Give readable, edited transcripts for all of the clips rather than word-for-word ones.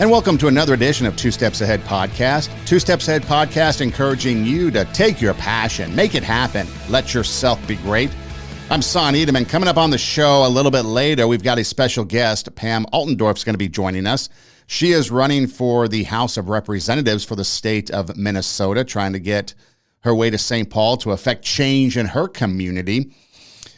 And welcome to another edition of Two Steps Ahead Podcast. Two Steps Ahead Podcast encouraging you to take your passion, make it happen, let yourself be great. I'm Son Edom, and coming up on the show a little bit later, we've got a special guest. Pam Altendorf is going to be joining us. She is running for the House of Representatives for the state of Minnesota, trying to get her way to St. Paul to affect change in her community.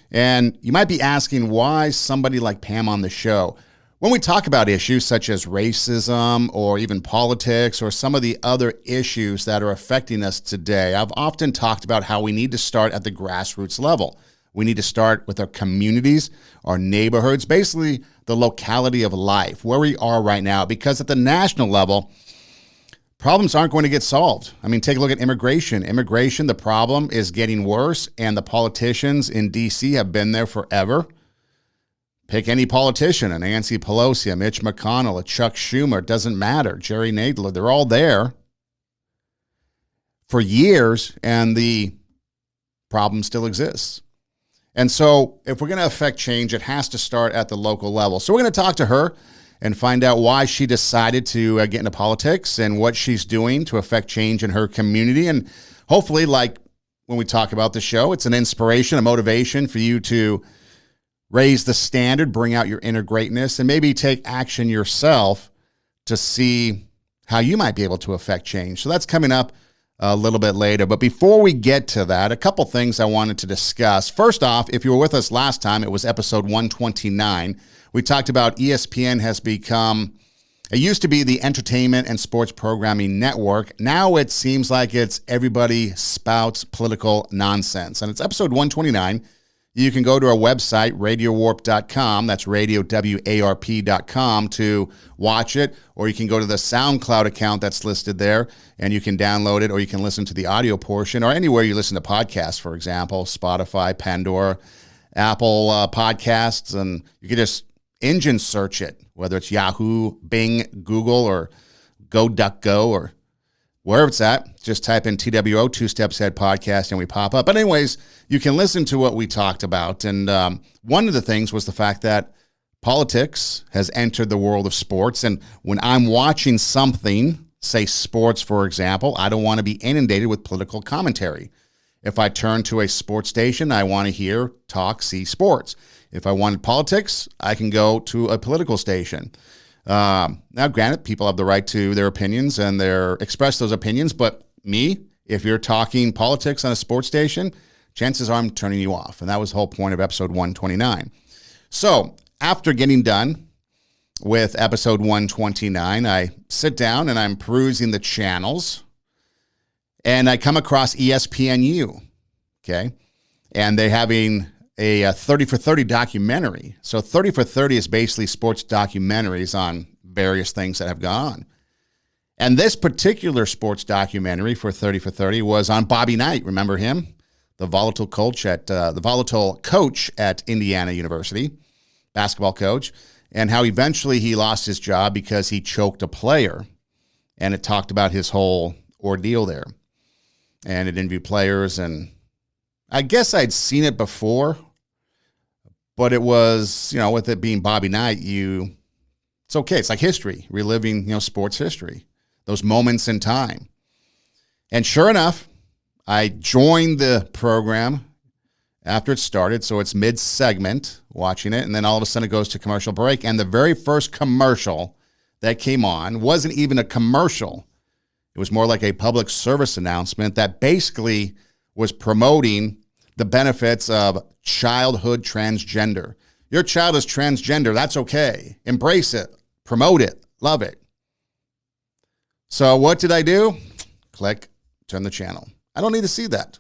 And you might be asking, why somebody like Pam on the show? When we talk about issues such as racism or even politics or some of the other issues that are affecting us today, I've often talked about how we need to start at the grassroots level. We need to start with our communities, our neighborhoods, basically the locality of life, where we are right now, because at the national level, problems aren't going to get solved. I mean, take a look at immigration. Immigration, the problem is getting worse, and the politicians in D.C. have been there forever. Pick any politician, a Nancy Pelosi, a Mitch McConnell, a Chuck Schumer, it doesn't matter, Jerry Nadler, they're all there for years, and the problem still exists. And so if we're going to affect change, it has to start at the local level. So we're going to talk to her and find out why she decided to get into politics and what she's doing to affect change in her community. And hopefully, like when we talk about the show, it's an inspiration, a motivation for you to raise the standard, bring out your inner greatness, and maybe take action yourself to see how you might be able to affect change. So that's coming up a little bit later. But before we get to that, a couple things I wanted to discuss. First off, if you were with us last time, it was episode 129. We talked about ESPN has become, it used to be the entertainment and sports programming network. Now it seems like it's everybody spouts political nonsense. And it's episode 129. You can go to our website, radiowarp.com. That's radiowarp.com to watch it, or you can go to the SoundCloud account that's listed there, and you can download it, or you can listen to the audio portion, or anywhere you listen to podcasts, for example, Spotify, Pandora, Apple Podcasts, and you can just engine search it, whether it's Yahoo, Bing, Google, or GoDuckGo, or wherever it's at. Just type in TWO, Two Steps Ahead Podcast, and we pop up. But anyways, you can listen to what we talked about. And one of the things was the fact that politics has entered the world of sports. And when I'm watching something, say sports, for example, I don't want to be inundated with political commentary. If I turn to a sports station, I want to hear, talk, see sports. If I wanted politics, I can go to a political station. Now, granted, people have the right to their opinions and express those opinions, but me, if you're talking politics on a sports station, chances are I'm turning you off. And that was the whole point of episode 129. So after getting done with episode 129, I sit down and I'm perusing the channels, and I come across ESPNU, okay? And they're having a 30 for 30 documentary. So 30 for 30 is basically sports documentaries on various things that have gone on. And this particular sports documentary for 30 for 30 was on Bobby Knight. Remember him? The volatile coach at Indiana University, basketball coach, and how eventually he lost his job because he choked a player. And it talked about his whole ordeal there. And it interviewed players, and I guess I'd seen it before, but it was, with it being Bobby Knight, it's okay. It's like history, reliving, sports history, those moments in time. And sure enough, I joined the program after it started, so it's mid-segment watching it, and then all of a sudden it goes to commercial break, and the very first commercial that came on wasn't even a commercial. It was more like a public service announcement that basically was promoting the benefits of childhood transgender. Your child is transgender. That's okay. Embrace it. Promote it. Love it. So what did I do? Click, turn the channel. I don't need to see that.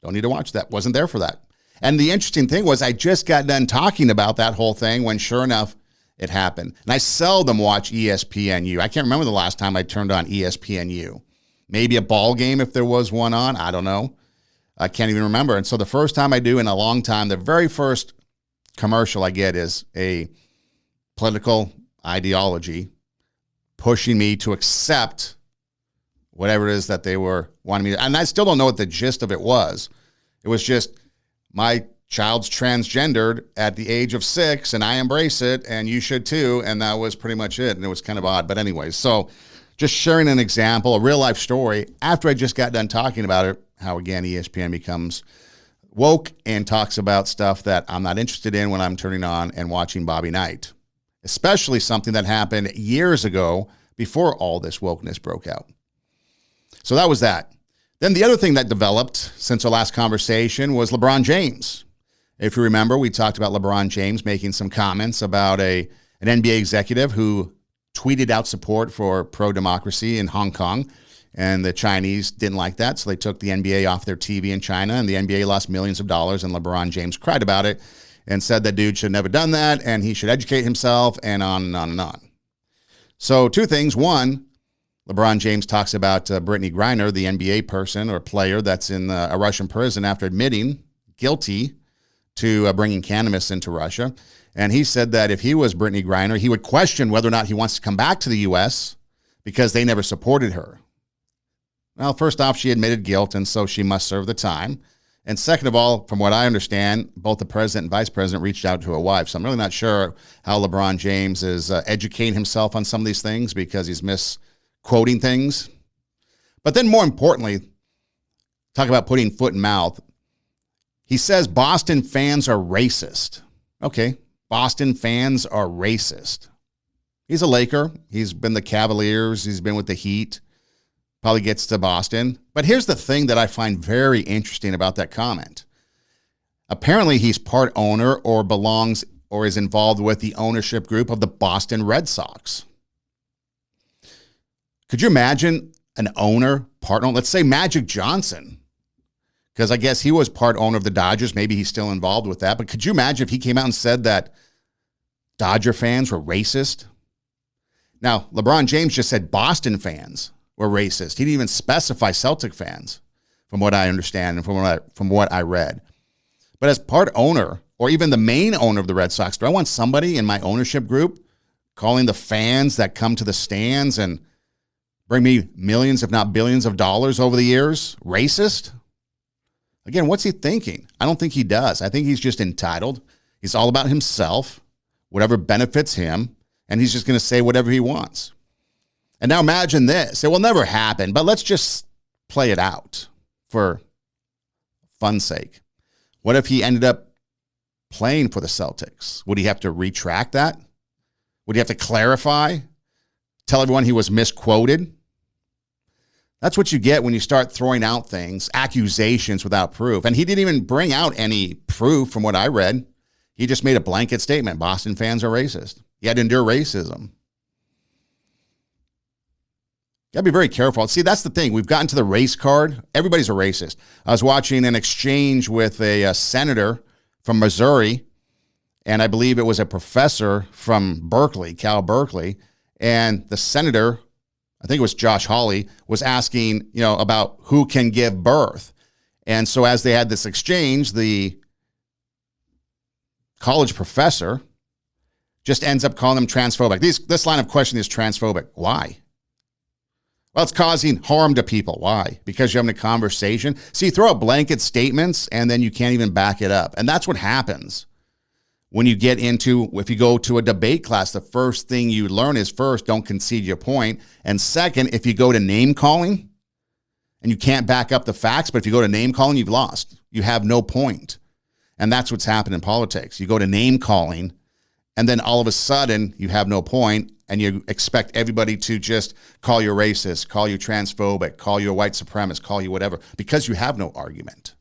Don't need to watch that. Wasn't there for that. And the interesting thing was I just got done talking about that whole thing when sure enough it happened. And I seldom watch ESPNU. I can't remember the last time I turned on ESPNU. Maybe a ball game if there was one on. I don't know. I can't even remember. And so the first time I do in a long time, the very first commercial I get is a political ideology pushing me to accept whatever it is that they were wanting me to. And I still don't know what the gist of it was. It was just my child's transgendered at the age of 6, and I embrace it, and you should too. And that was pretty much it. And it was kind of odd. But anyways, so just sharing an example, a real life story, after I just got done talking about it, how again ESPN becomes woke and talks about stuff that I'm not interested in when I'm turning on and watching Bobby Knight, especially something that happened years ago before all this wokeness broke out. So that was that. Then the other thing that developed since our last conversation was LeBron James. If you remember, we talked about LeBron James making some comments about an NBA executive who tweeted out support for pro-democracy in Hong Kong, and the Chinese didn't like that, so they took the NBA off their TV in China, and the NBA lost millions of dollars, and LeBron James cried about it and said that dude should have never done that, and he should educate himself, and on and on and on. So two things. One, LeBron James talks about Brittany Griner, the NBA person or player that's in a Russian prison after admitting guilty to bringing cannabis into Russia. And he said that if he was Brittany Griner, he would question whether or not he wants to come back to the U.S. because they never supported her. Well, first off, she admitted guilt, and so she must serve the time. And second of all, from what I understand, both the president and vice president reached out to her wife. So I'm really not sure how LeBron James is educating himself on some of these things because he's misquoting things. But then more importantly, talk about putting foot in mouth. He says Boston fans are racist. Okay, Boston fans are racist. He's a Laker. He's been the Cavaliers. He's been with the Heat. Probably gets to Boston. But here's the thing that I find very interesting about that comment. Apparently, he's part owner or belongs or is involved with the ownership group of the Boston Red Sox. Could you imagine an owner, part owner? Let's say Magic Johnson, because I guess he was part owner of the Dodgers. Maybe he's still involved with that. But could you imagine if he came out and said that Dodger fans were racist? Now, LeBron James just said Boston fans were racist. He didn't even specify Celtic fans, from what I understand and from what I read. But as part owner, or even the main owner of the Red Sox, do I want somebody in my ownership group calling the fans that come to the stands and bring me millions, if not billions of dollars over the years racist? Again, what's he thinking? I don't think he does. I think he's just entitled. He's all about himself, whatever benefits him, and he's just going to say whatever he wants. And now imagine this. It will never happen, but let's just play it out for fun's sake. What if he ended up playing for the Celtics? Would he have to retract that? Would he have to clarify? Tell everyone he was misquoted? That's what you get when you start throwing out things, accusations without proof. And he didn't even bring out any proof from what I read. He just made a blanket statement. Boston fans are racist. He had to endure racism. You got to be very careful. See, that's the thing. We've gotten to the race card. Everybody's a racist. I was watching an exchange with a senator from Missouri, and I believe it was a professor from Berkeley, Cal Berkeley, and the senator, I think it was Josh Hawley, was asking, about who can give birth. And so as they had this exchange, the college professor just ends up calling them transphobic. This line of questioning is transphobic. Why? Well, it's causing harm to people. Why? Because you're having a conversation. So you throw out blanket statements and then you can't even back it up. And that's what happens when you get into, if you go to a debate class, the first thing you learn is first, don't concede your point. And second, if you go to name calling and you can't back up the facts, but if you go to name calling, you've lost. You have no point. And that's what's happened in politics. You go to name calling and then all of a sudden you have no point. And you expect everybody to just call you racist, call you transphobic, call you a white supremacist, call you whatever, because you have no argument.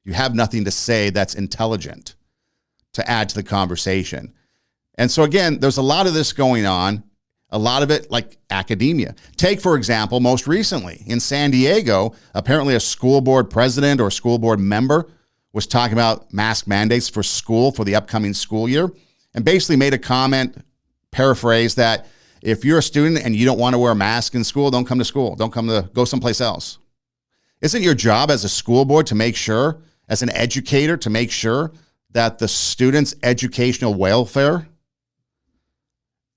You have nothing to say that's intelligent to add to the conversation. And so again, there's a lot of this going on, a lot of it like academia. Take, for example, most recently in San Diego, apparently a school board president or school board member was talking about mask mandates for school for the upcoming school year and basically made a comment, paraphrase, that if you're a student and you don't want to wear a mask in school, don't come to school. Go someplace else. Isn't your job as a school board to make sure, as an educator, to make sure that the student's educational welfare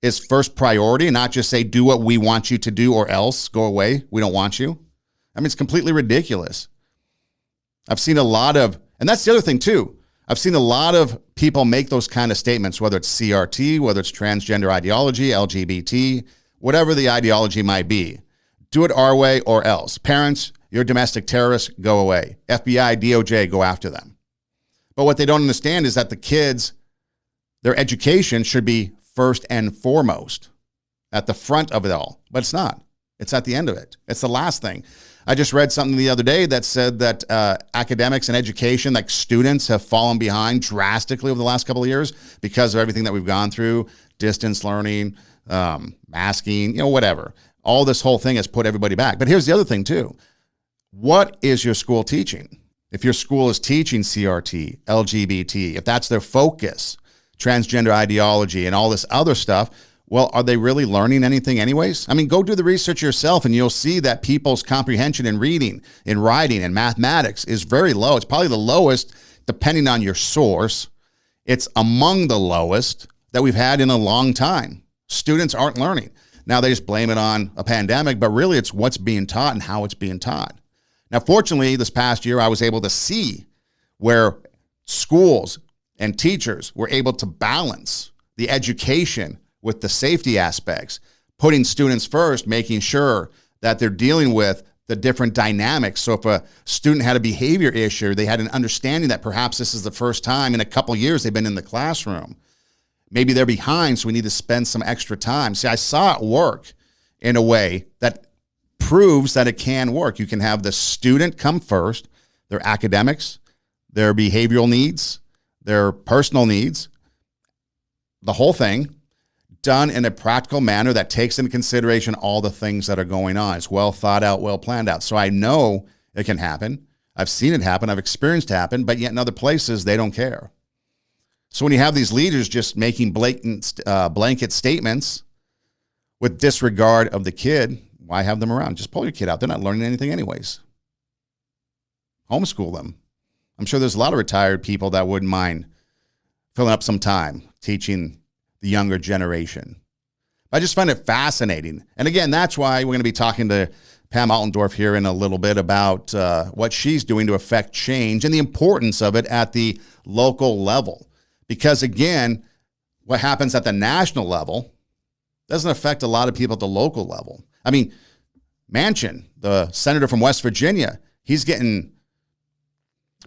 is first priority and not just say, do what we want you to do or else go away. We don't want you. I mean, it's completely ridiculous. I've seen a lot of And that's the other thing too. I've seen a lot of people make those kind of statements, whether it's CRT, whether it's transgender ideology, LGBT, whatever the ideology might be. Do it our way or else. Parents, you're domestic terrorists, go away. FBI, DOJ, go after them. But what they don't understand is that the kids, their education should be first and foremost at the front of it all. But it's not. It's at the end of it. It's the last thing. I just read something the other day that said that academics and education, like students, have fallen behind drastically over the last couple of years because of everything that we've gone through, distance learning, masking, whatever. All this whole thing has put everybody back. But here's the other thing too. What is your school teaching? If your school is teaching CRT, LGBT, if that's their focus, transgender ideology and all this other stuff, well, are they really learning anything anyways? I mean, go do the research yourself and you'll see that people's comprehension in reading, in writing, and mathematics is very low. It's probably the lowest, depending on your source. It's among the lowest that we've had in a long time. Students aren't learning. Now they just blame it on a pandemic, but really it's what's being taught and how it's being taught. Now, fortunately, this past year, I was able to see where schools and teachers were able to balance the education with the safety aspects, putting students first, making sure that they're dealing with the different dynamics. So if a student had a behavior issue, they had an understanding that perhaps this is the first time in a couple of years they've been in the classroom. Maybe they're behind, so we need to spend some extra time. See, I saw it work in a way that proves that it can work. You can have the student come first, their academics, their behavioral needs, their personal needs, the whole thing, done in a practical manner that takes into consideration all the things that are going on. It's well thought out, well planned out. So I know it can happen. I've seen it happen. I've experienced it happen, but yet in other places, they don't care. So when you have these leaders just making blatant blanket statements with disregard of the kid, why have them around? Just pull your kid out. They're not learning anything anyways. Homeschool them. I'm sure there's a lot of retired people that wouldn't mind filling up some time teaching the younger generation. I just find it fascinating. And again, that's why we're going to be talking to Pam Altendorf here in a little bit about what she's doing to affect change and the importance of it at the local level. Because again, what happens at the national level doesn't affect a lot of people at the local level. I mean, Manchin, the senator from West Virginia, he's getting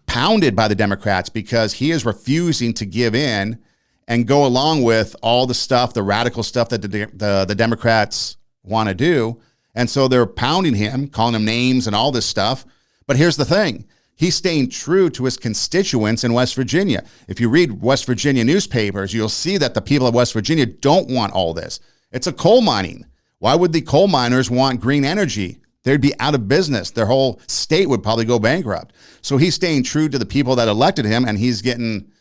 pounded by the Democrats because he is refusing to give in and go along with all the stuff, the radical stuff that the Democrats want to do. And so they're pounding him, calling him names and all this stuff. But here's the thing. He's staying true to his constituents in West Virginia. If you read West Virginia newspapers, you'll see that the people of West Virginia don't want all this. It's a coal mining. Why would the coal miners want green energy? They'd be out of business. Their whole state would probably go bankrupt. So he's staying true to the people that elected him, and he's getting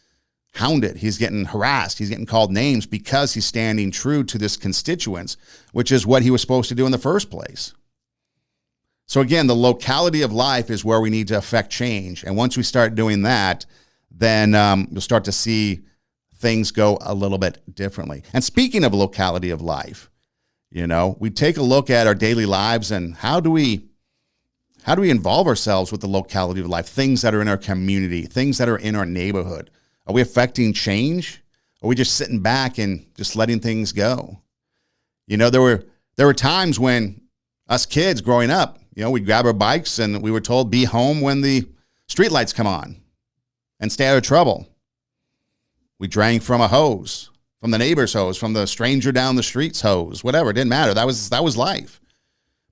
hounded. He's getting harassed. He's getting called names because he's standing true to this constituents, which is what he was supposed to do in the first place. So again, the locality of life is where we need to affect change. And once we start doing that, then you'll start to see things go a little bit differently. And speaking of locality of life, we take a look at our daily lives and how do we involve ourselves with the locality of life, things that are in our community, things that are in our neighborhood. Are we affecting change? Or are we just sitting back and just letting things go? There were times when us kids growing up, we'd grab our bikes and we were told be home when the streetlights come on and stay out of trouble. We drank from a hose, from the neighbor's hose, from the stranger down the street's hose, whatever. It didn't matter. That was life.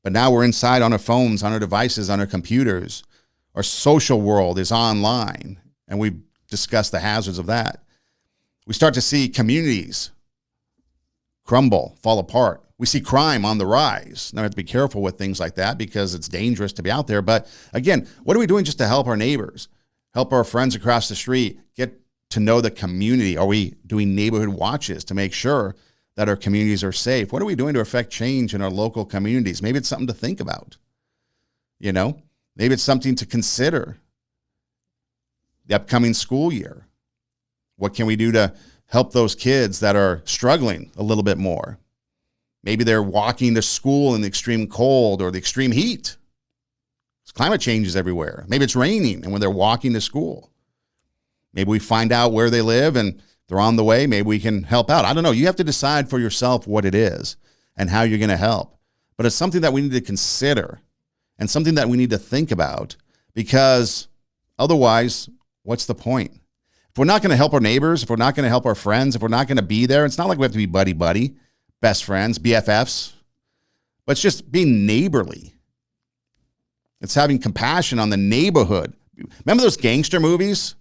But now we're inside on our phones, on our devices, on our computers. Our social world is online, and we discuss the hazards of that. We start to see communities crumble, fall apart. We see crime on the rise. Now we have to be careful with things like that because it's dangerous to be out there. But again, what are we doing just to help our neighbors, help our friends across the street, get to know the community? Are we doing neighborhood watches to make sure that our communities are safe? What are we doing to affect change in our local communities? Maybe it's something to think about. Maybe it's something to consider. The upcoming school year. What can we do to help those kids that are struggling a little bit more? Maybe they're walking to school in the extreme cold or the extreme heat. Climate change is everywhere. Maybe it's raining and when they're walking to school. Maybe we find out where they live and they're on the way. Maybe we can help out. I don't know. You have to decide for yourself what it is and how you're going to help. But it's something that we need to consider and something that we need to think about, because otherwise, what's the point? If we're not going to help our neighbors, if we're not going to help our friends, if we're not going to be there, it's not like we have to be buddy-buddy, best friends, BFFs, but it's just being neighborly. It's having compassion on the neighborhood. Remember those gangster movies?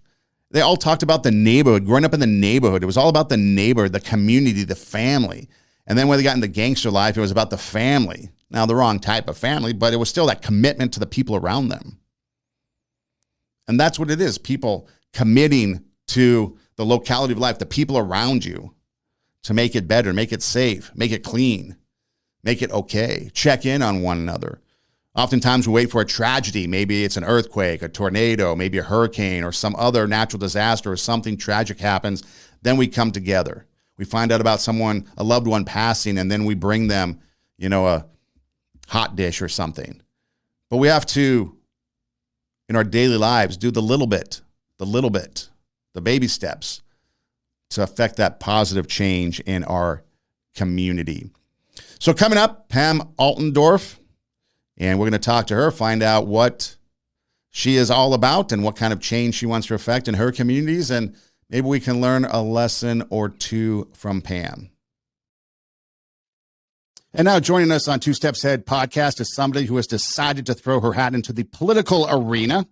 They all talked about the neighborhood, growing up in the neighborhood. It was all about the neighborhood, the community, the family. And then when they got into gangster life, it was about the family. Now, the wrong type of family, but it was still that commitment to the people around them. And that's what it is, people committing to the locality of life, the people around you, to make it better, make it safe, make it clean, make it okay. Check in on one another. Oftentimes we wait for a tragedy. Maybe it's an earthquake, a tornado, maybe a hurricane or some other natural disaster or something tragic happens. Then we come together. We find out about someone, a loved one passing, and then we bring them, a hot dish or something. But we have to, in our daily lives, do the little bit, the baby steps to affect that positive change in our community. So coming up, Pam Altendorf, and we're going to talk to her, find out what she is all about and what kind of change she wants to affect in her communities. And maybe we can learn a lesson or two from Pam. And now joining us on Two Steps Ahead podcast is somebody who has decided to throw her hat into the political arena.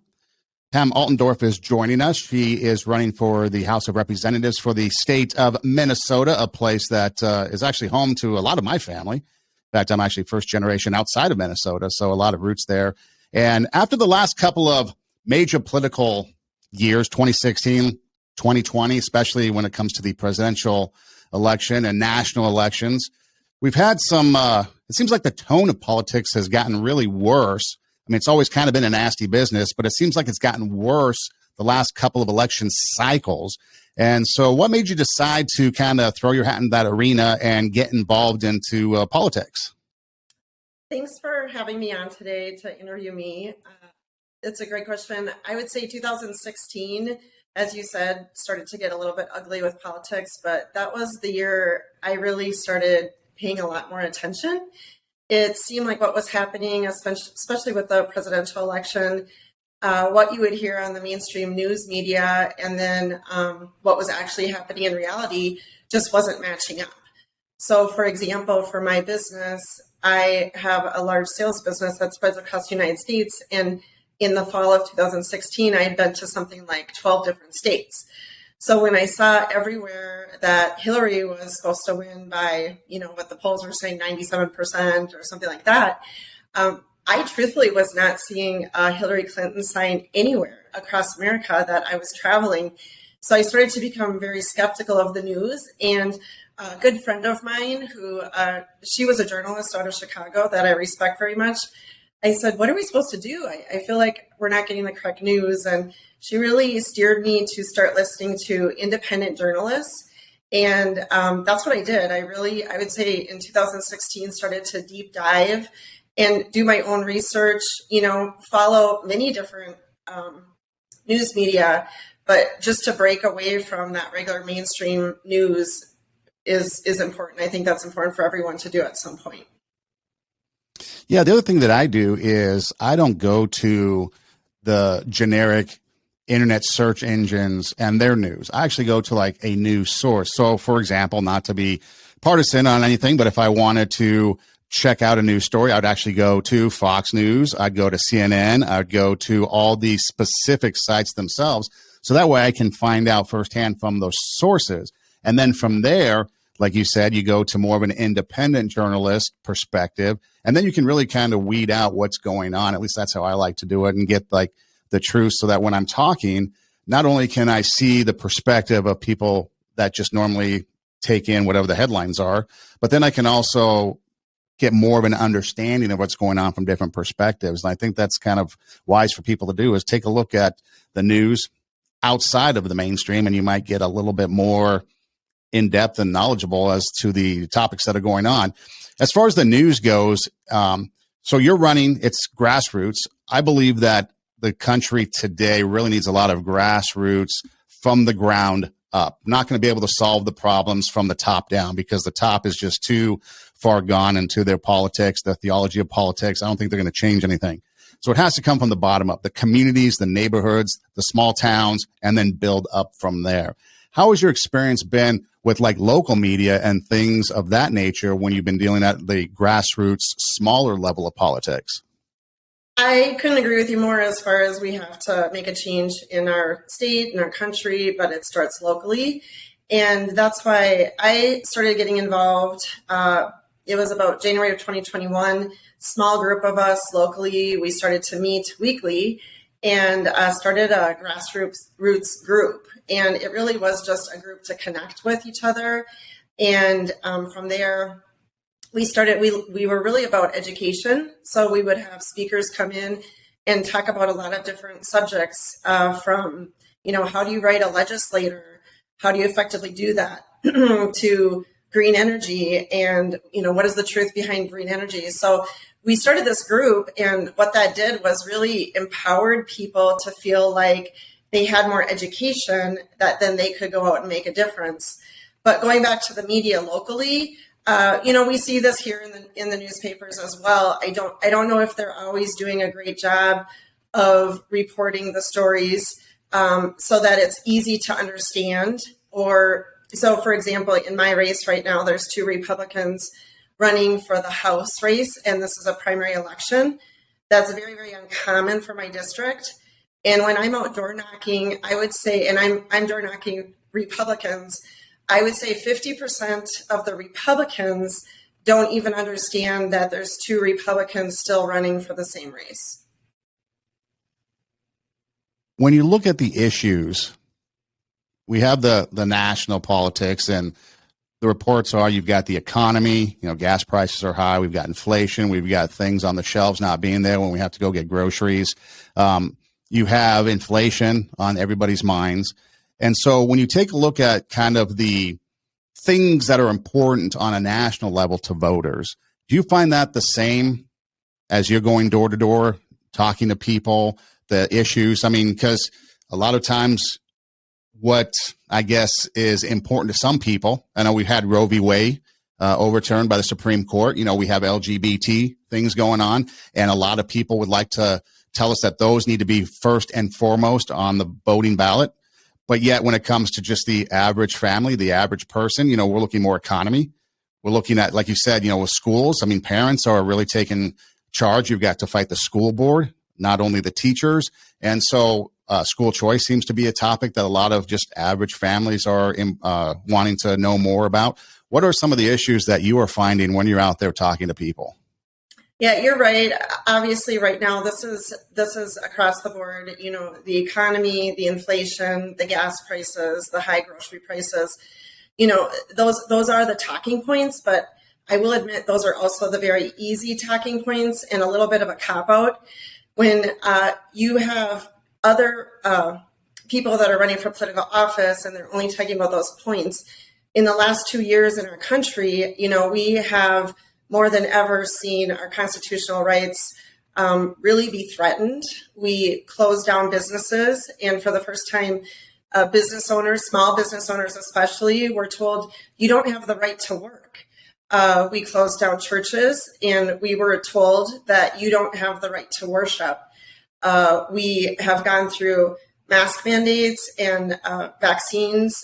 Pam Altendorf is joining us. She is running for the House of Representatives for the state of Minnesota, a place that is actually home to a lot of my family. In fact, I'm actually first generation outside of Minnesota, so a lot of roots there. And after the last couple of major political years, 2016, 2020, especially when it comes to the presidential election and national elections, we've had some, it seems like the tone of politics has gotten really worse. I mean, it's always kind of been a nasty business, but it seems like it's gotten worse the last couple of election cycles. And so what made you decide to kind of throw your hat in that arena and get involved into politics? Thanks for having me on today to interview me. It's a great question. I would say 2016, as you said, started to get a little bit ugly with politics, but that was the year I really started paying a lot more attention. It seemed like what was happening, especially with the presidential election, what you would hear on the mainstream news media and then what was actually happening in reality just wasn't matching up. So, for example, for my business, I have a large sales business that spreads across the United States. And in the fall of 2016, I had been to something like 12 different states. So when I saw everywhere that Hillary was supposed to win by, what the polls were saying, 97% or something like that, I truthfully was not seeing a Hillary Clinton sign anywhere across America that I was traveling. So I started to become very skeptical of the news. And a good friend of mine who, she was a journalist out of Chicago that I respect very much. I said, what are we supposed to do? I feel like we're not getting the correct news. And she really steered me to start listening to independent journalists. And that's what I did. I would say in 2016, started to deep dive and do my own research, follow many different news media, but just to break away from that regular mainstream news is important. I think that's important for everyone to do at some point. Yeah, the other thing that I do is I don't go to the generic internet search engines and their news. I actually go to like a news source. So, for example, not to be partisan on anything, but if I wanted to check out a news story, I'd actually go to Fox News. I'd go to CNN. I'd go to all the specific sites themselves. So that way I can find out firsthand from those sources. And then from there, like you said, you go to more of an independent journalist perspective, and then you can really kind of weed out what's going on. At least that's how I like to do it, and get like the truth, so that when I'm talking, not only can I see the perspective of people that just normally take in whatever the headlines are, but then I can also get more of an understanding of what's going on from different perspectives. And I think that's kind of wise for people to do, is take a look at the news outside of the mainstream, and you might get a little bit more in-depth and knowledgeable as to the topics that are going on. As far as the news goes, so you're running, it's grassroots. I believe that the country today really needs a lot of grassroots from the ground up. Not going to be able to solve the problems from the top down because the top is just too far gone into their politics, the theology of politics. I don't think they're going to change anything. So it has to come from the bottom up, the communities, the neighborhoods, the small towns, and then build up from there. How has your experience been with like local media and things of that nature when you've been dealing at the grassroots, smaller level of politics? I couldn't agree with you more as far as we have to make a change in our state, in our country, but it starts locally. And that's why I started getting involved. It was about January of 2021. Small group of us locally, we started to meet weekly and started a grassroots group. And it really was just a group to connect with each other. And from there, we were really about education. So we would have speakers come in and talk about a lot of different subjects from, how do you write a legislator? How do you effectively do that? To green energy and, what is the truth behind green energy? So we started this group, and what that did was really empowered people to feel like they had more education that then they could go out and make a difference. But going back to the media locally, we see this here in the newspapers as well. I don't know if they're always doing a great job of reporting the stories so that it's easy to understand. So, for example, in my race right now, there's 2 Republicans running for the House race, and this is a primary election. That's very, very uncommon for my district. And when I'm out door knocking, I would say, and I'm door knocking Republicans, I would say 50% of the Republicans don't even understand that there's 2 Republicans still running for the same race. When you look at the issues, we have the national politics, and the reports are you've got the economy, gas prices are high. We've got inflation. We've got things on the shelves not being there when we have to go get groceries. You have inflation on everybody's minds. And so when you take a look at kind of the things that are important on a national level to voters, do you find that the same as you're going door to door, talking to people, the issues? I mean, because a lot of times what I guess is important to some people, I know we've had Roe v. Wade overturned by the Supreme Court. We have LGBT things going on, and a lot of people would like to tell us that those need to be first and foremost on the voting ballot. But yet when it comes to just the average family, the average person, we're looking more economy. We're looking at, like you said, with schools. I mean, parents are really taking charge. You've got to fight the school board, not only the teachers. And so school choice seems to be a topic that a lot of just average families are wanting to know more about. What are some of the issues that you are finding when you're out there talking to people? Yeah, you're right. Obviously, right now, this is across the board. The economy, the inflation, the gas prices, the high grocery prices. Those are the talking points. But I will admit those are also the very easy talking points and a little bit of a cop out when you have other people that are running for political office and they're only talking about those points. In the last 2 years in our country, we have more than ever seen our constitutional rights really be threatened. We closed down businesses, and for the first time, business owners, small business owners especially, were told, you don't have the right to work. We closed down churches, and we were told that you don't have the right to worship. We have gone through mask mandates and vaccines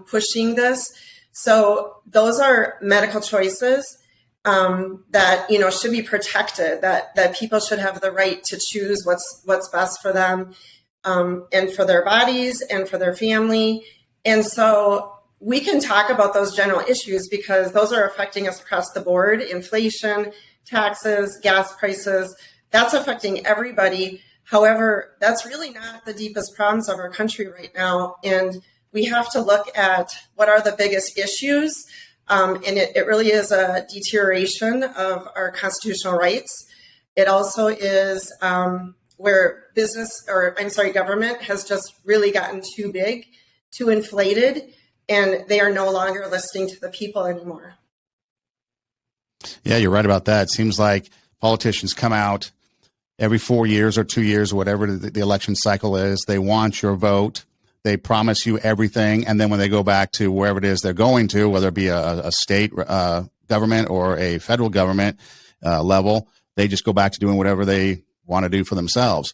pushing this. So those are medical choices that should be protected. That people should have the right to choose what's best for them and for their bodies and for their family. And so we can talk about those general issues because those are affecting us across the board. Inflation, taxes, gas prices, that's affecting everybody. However, that's really not the deepest problems of our country right now. And we have to look at what are the biggest issues. And it really is a deterioration of our constitutional rights. It also is where government has just really gotten too big, too inflated, and they are no longer listening to the people anymore. Yeah, you're right about that. It seems like politicians come out every 4 years or 2 years, whatever the election cycle is. They want your vote. They promise you everything, and then when they go back to wherever it is they're going to, whether it be a state government or a federal government level, they just go back to doing whatever they want to do for themselves.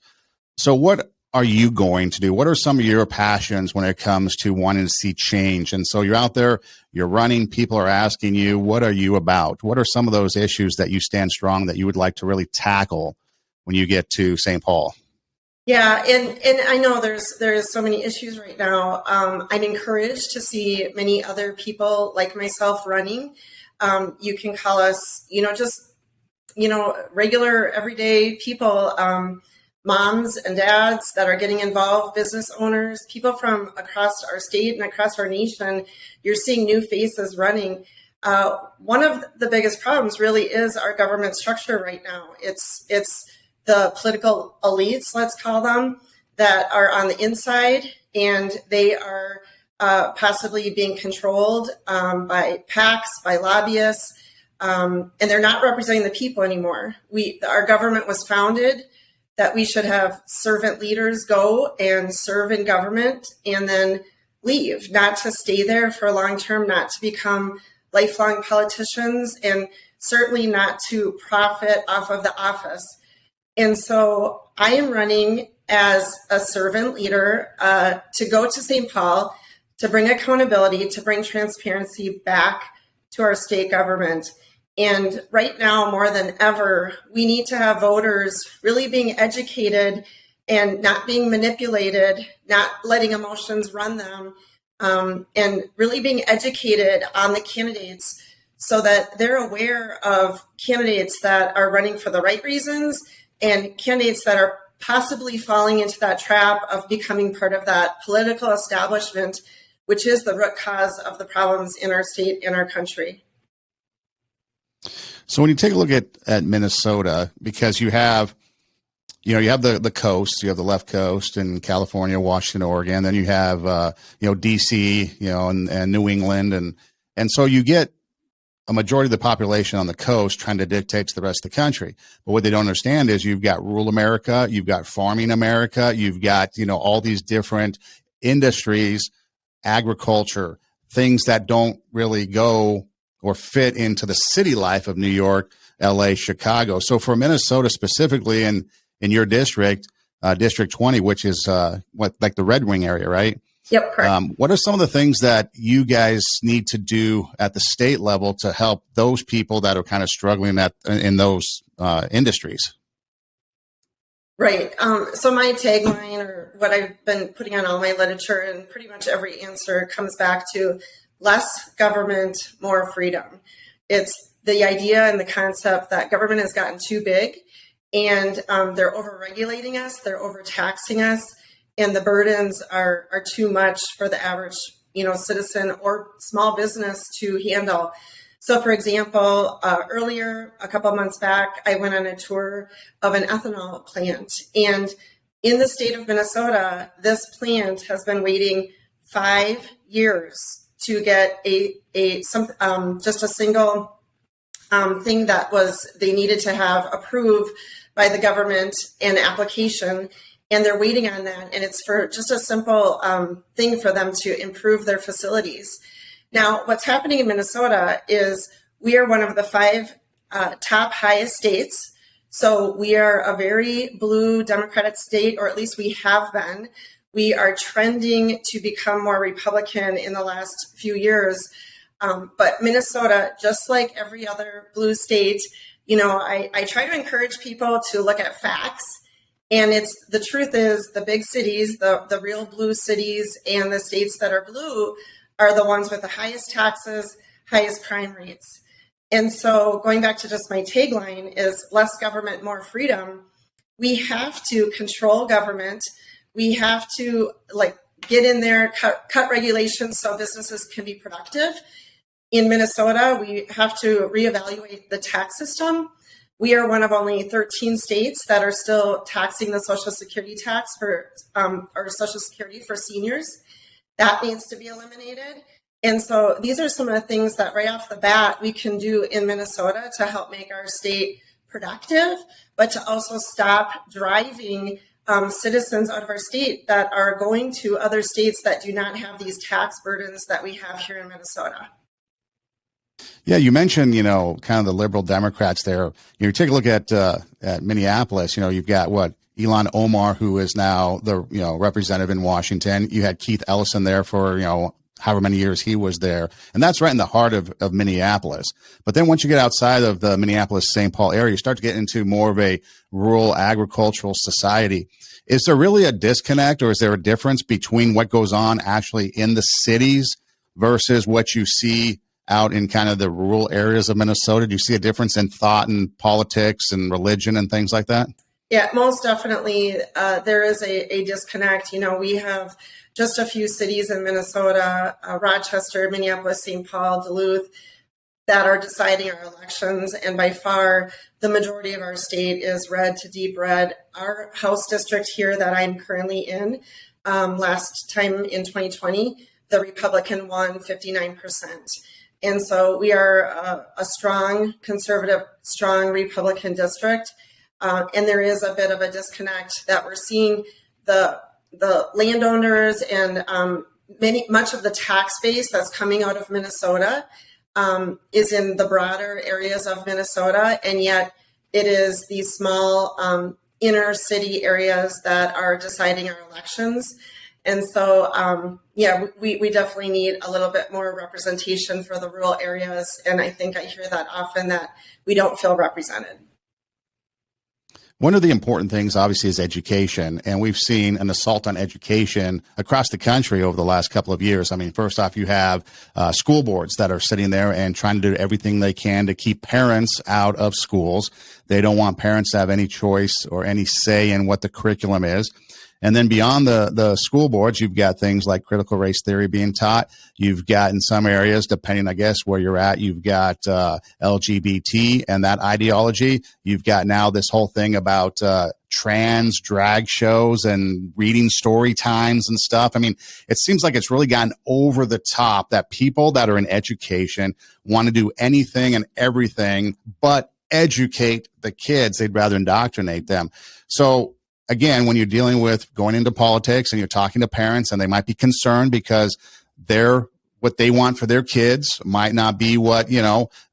So what are you going to do? What are some of your passions when it comes to wanting to see change? And so you're out there, you're running, people are asking you, what are you about? What are some of those issues that you stand strong that you would like to really tackle when you get to St. Paul? Yeah, and I know there's so many issues right now. I'm encouraged to see many other people like myself running. You can call us, regular everyday people, moms and dads that are getting involved, business owners, people from across our state and across our nation. You're seeing new faces running. One of the biggest problems really is our government structure right now. It's the political elites, let's call them, that are on the inside, and they are possibly being controlled by PACs, by lobbyists, and they're not representing the people anymore. Our government was founded that we should have servant leaders go and serve in government and then leave, not to stay there for long term, not to become lifelong politicians, and certainly not to profit off of the office. And so I am running as a servant leader to go to St. Paul, to bring accountability, to bring transparency back to our state government. And right now, more than ever, we need to have voters really being educated and not being manipulated, not letting emotions run them, and really being educated on the candidates so that they're aware of candidates that are running for the right reasons and candidates that are possibly falling into that trap of becoming part of that political establishment, which is the root cause of the problems in our state and our country. So when you take a look at Minnesota, because you have the coast, you have the left coast in California, Washington, Oregon, then you have, DC, and New England. And so you get a majority of the population on the coast trying to dictate to the rest of the country. But what they don't understand is you've got rural America, you've got farming America, you've got, all these different industries, agriculture, things that don't really go or fit into the city life of New York, LA, Chicago. So for Minnesota specifically in your district, District 20, which is like the Red Wing area, right? Yep, correct. What are some of the things that you guys need to do at the state level to help those people that are kind of struggling in those industries? Right. So my tagline, or what I've been putting on all my literature, and pretty much every answer comes back to less government, more freedom. It's the idea and the concept that government has gotten too big, and they're overregulating us, they're overtaxing us, and the burdens are too much for the average, citizen or small business to handle. So, for example, earlier, a couple of months back, I went on a tour of an ethanol plant, and in the state of Minnesota, this plant has been waiting 5 years to get just a single thing that they needed to have approved by the government, an application, and they're waiting on that. And it's for just a simple thing for them to improve their facilities. Now, what's happening in Minnesota is we are one of the 5 top highest states. So we are a very blue Democratic state, or at least we have been. We are trending to become more Republican in the last few years. But Minnesota, just like every other blue state, I try to encourage people to look at facts. And the truth is the big cities, the real blue cities, and the states that are blue are the ones with the highest taxes, highest crime rates. And so going back to just my tagline is less government, more freedom. We have to control government. We have to get in there, cut regulations so businesses can be productive. In Minnesota, we have to reevaluate the tax system. We are one of only 13 states that are still taxing the Social Security tax or Social Security for seniors. That needs to be eliminated. And so these are some of the things that right off the bat we can do in Minnesota to help make our state productive, but to also stop driving citizens out of our state that are going to other states that do not have these tax burdens that we have here in Minnesota. Yeah, you mentioned, kind of the liberal Democrats there. You take a look at Minneapolis. You've got Ilhan Omar, who is now the representative in Washington. You had Keith Ellison there for however many years he was there, and that's right in the heart of Minneapolis. But then once you get outside of the Minneapolis-St. Paul area, you start to get into more of a rural agricultural society. Is there really a disconnect, or is there a difference between what goes on actually in the cities versus what you see out in kind of the rural areas of Minnesota? Do you see a difference in thought and politics and religion and things like that? Yeah, most definitely. There is a disconnect. We have just a few cities in Minnesota, Rochester, Minneapolis, St. Paul, Duluth, that are deciding our elections. And by far, the majority of our state is red to deep red. Our House district here that I'm currently in, last time in 2020, the Republican won 59%. And so we are a strong conservative, strong Republican district. And there is a bit of a disconnect that we're seeing the landowners and much of the tax base that's coming out of Minnesota is in the broader areas of Minnesota. And yet it is these small inner city areas that are deciding our elections. And so, we definitely need a little bit more representation for the rural areas. And I think I hear that often, that we don't feel represented. One of the important things, obviously, is education. And we've seen an assault on education across the country over the last couple of years. I mean, first off, you have school boards that are sitting there and trying to do everything they can to keep parents out of schools. They don't want parents to have any choice or any say in what the curriculum is. And then beyond the school boards, you've got things like critical race theory being taught. You've got, in some areas, depending, I guess, where you're at, you've got LGBT and that ideology. You've got now this whole thing about trans drag shows and reading story times and stuff. I mean, it seems like it's really gotten over the top that people that are in education want to do anything and everything but educate the kids. They'd rather indoctrinate them. So again, when you're dealing with going into politics and you're talking to parents and they might be concerned because what they want for their kids might not be what,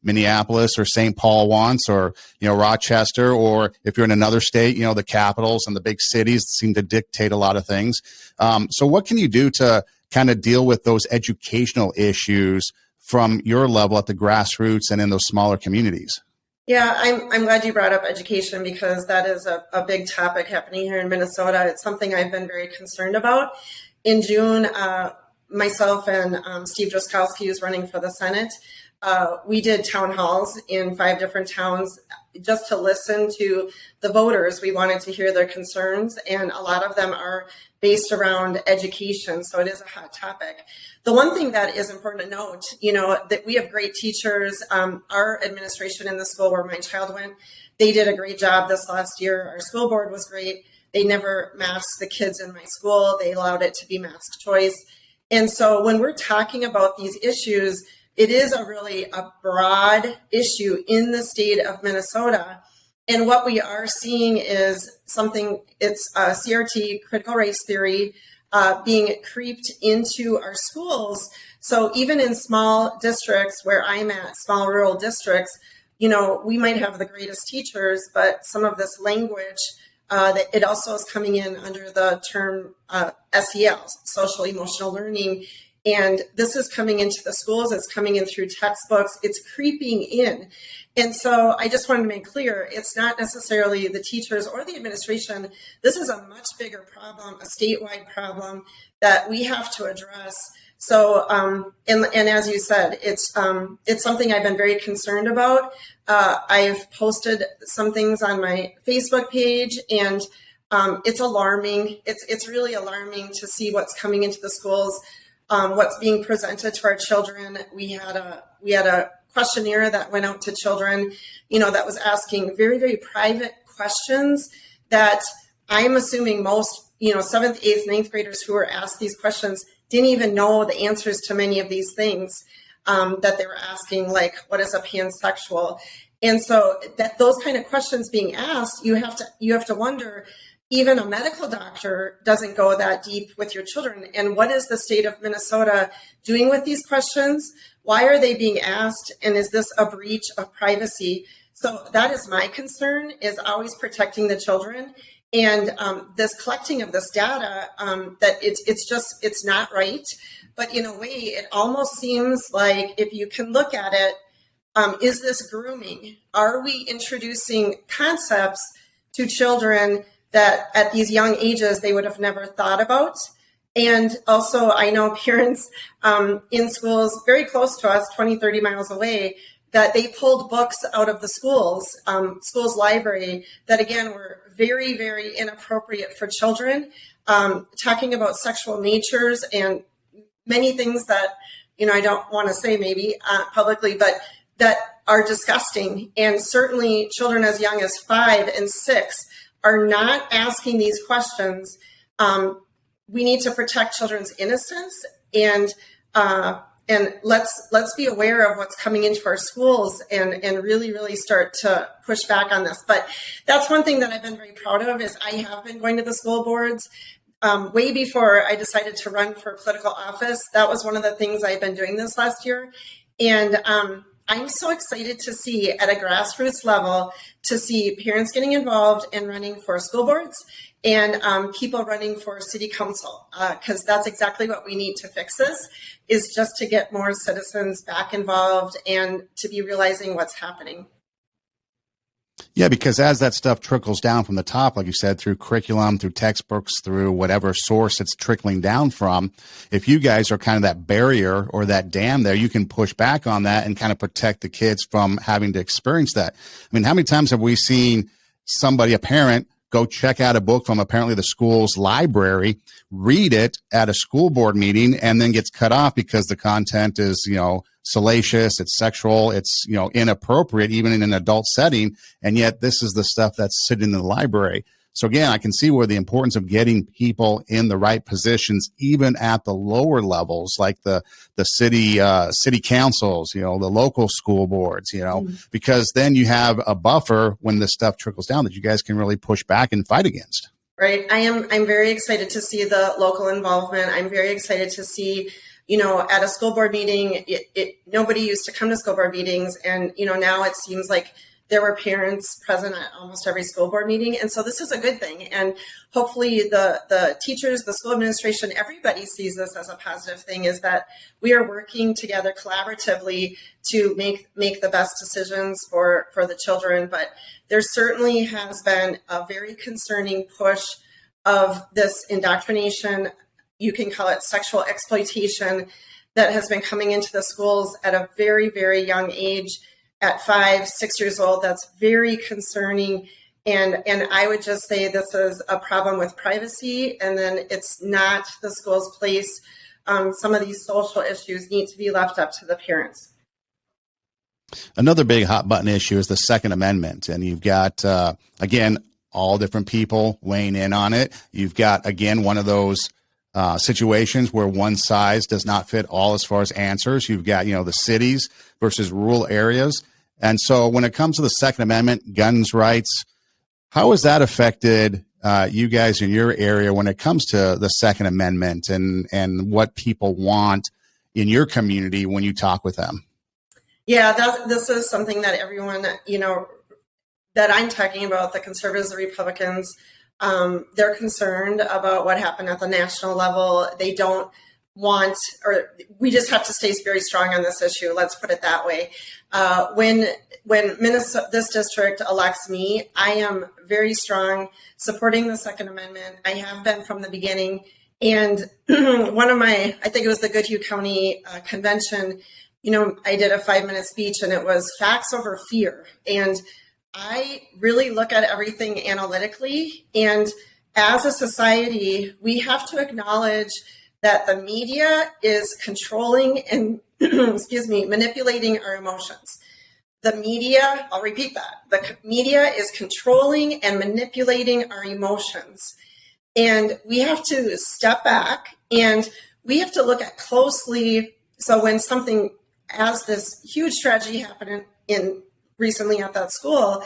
Minneapolis or St. Paul wants, or, Rochester, or if you're in another state, the capitals and the big cities seem to dictate a lot of things. So what can you do to kind of deal with those educational issues from your level at the grassroots and in those smaller communities? Yeah, I'm glad you brought up education, because that is a big topic happening here in Minnesota. It's something I've been very concerned about. In June, myself and Steve Droskowski, who's running for the Senate, we did town halls in 5 different towns just to listen to the voters. We wanted to hear their concerns, and a lot of them are based around education, so it is a hot topic. The one thing that is important to note, that we have great teachers. Our administration in the school where my child went, they did a great job this last year. Our school board was great. They never masked the kids in my school. They allowed it to be mask choice. And so when we're talking about these issues, it is a broad issue in the state of Minnesota. And what we are seeing is it's CRT, critical race theory, being creeped into our schools. So even in small districts where I'm at, small rural districts, we might have the greatest teachers, but some of this language, that it also is coming in under the term SEL, social emotional learning. And this is coming into the schools. It's coming in through textbooks. It's creeping in. And so I just wanted to make clear, it's not necessarily the teachers or the administration. This is a much bigger problem, a statewide problem that we have to address. So, and as you said, it's something I've been very concerned about. I've posted some things on my Facebook page, and it's alarming. It's really alarming to see what's coming into the schools. What's being presented to our children. We had a questionnaire that went out to children, that was asking very, very private questions that I'm assuming most, 7th, 8th, 9th graders who were asked these questions didn't even know the answers to many of these things that they were asking, like, what is a pansexual? And so that those kind of questions being asked, you have to wonder, even a medical doctor doesn't go that deep with your children. And what is the state of Minnesota doing with these questions? Why are they being asked? And is this a breach of privacy? So that is my concern, is always protecting the children. And this collecting of this data, that it's not right. But in a way, it almost seems like, if you can look at it, is this grooming? Are we introducing concepts to children that at these young ages they would have never thought about? And also, I know parents in schools very close to us, 20, 30 miles away, that they pulled books out of the schools library that, again, were very, very inappropriate for children, talking about sexual natures and many things that, I don't want to say maybe publicly, but that are disgusting. And certainly children as young as 5 and 6 are not asking these questions. We need to protect children's innocence, and let's be aware of what's coming into our schools and really, really start to push back on this. But that's one thing that I've been very proud of, is I have been going to the school boards. Way before I decided to run for political office, that was one of the things I've been doing this last year. And I'm so excited to see, at a grassroots level, to see parents getting involved and running for school boards, and people running for city council, because that's exactly what we need to fix this, is just to get more citizens back involved and to be realizing what's happening. Yeah, because as that stuff trickles down from the top, like you said, through curriculum, through textbooks, through whatever source it's trickling down from, if you guys are kind of that barrier or that dam there, you can push back on that and kind of protect the kids from having to experience that. I mean, how many times have we seen somebody, a parent, go check out a book from apparently the school's library, read it at a school board meeting, and then gets cut off because the content is, salacious, it's sexual, it's, inappropriate, even in an adult setting. And yet this is the stuff that's sitting in the library. So again, I can see where the importance of getting people in the right positions, even at the lower levels, like the city councils, the local school boards, because then you have a buffer when this stuff trickles down that you guys can really push back and fight against. Right. I'm very excited to see the local involvement. I'm very excited to see, at a school board meeting, nobody used to come to school board meetings. And, now it seems like there were parents present at almost every school board meeting. And so this is a good thing. And hopefully the teachers, the school administration, everybody sees this as a positive thing, is that we are working together collaboratively to make the best decisions for the children. But there certainly has been a very concerning push of this indoctrination. You can call it sexual exploitation, that has been coming into the schools at a very, very young age. At 5, 6 years old, that's very concerning. And I would just say this is a problem with privacy, and then it's not the school's place. Some of these social issues need to be left up to the parents. Another big hot button issue is the Second Amendment. And you've got, again, all different people weighing in on it. You've got, again, one of those situations where one size does not fit all as far as answers. You've got, the cities versus rural areas. And so when it comes to the Second Amendment, guns rights, how has that affected you guys in your area when it comes to the Second Amendment and what people want in your community when you talk with them? Yeah, this is something that everyone, that I'm talking about, the conservatives, the Republicans, they're concerned about what happened at the national level. They don't want, or we just have to stay very strong on this issue. Let's put it that way. When Minnesota, this district elects me, I am very strong supporting the Second Amendment. I have been from the beginning. And one of I think it was the Goodhue County convention, I did a 5-minute speech, and it was facts over fear. And I really look at everything analytically. And as a society, we have to acknowledge that the media is controlling and, manipulating our emotions. The media, I'll repeat that, the media is controlling and manipulating our emotions. And we have to step back and we have to look at closely. So when something as this huge tragedy happened in recently at that school,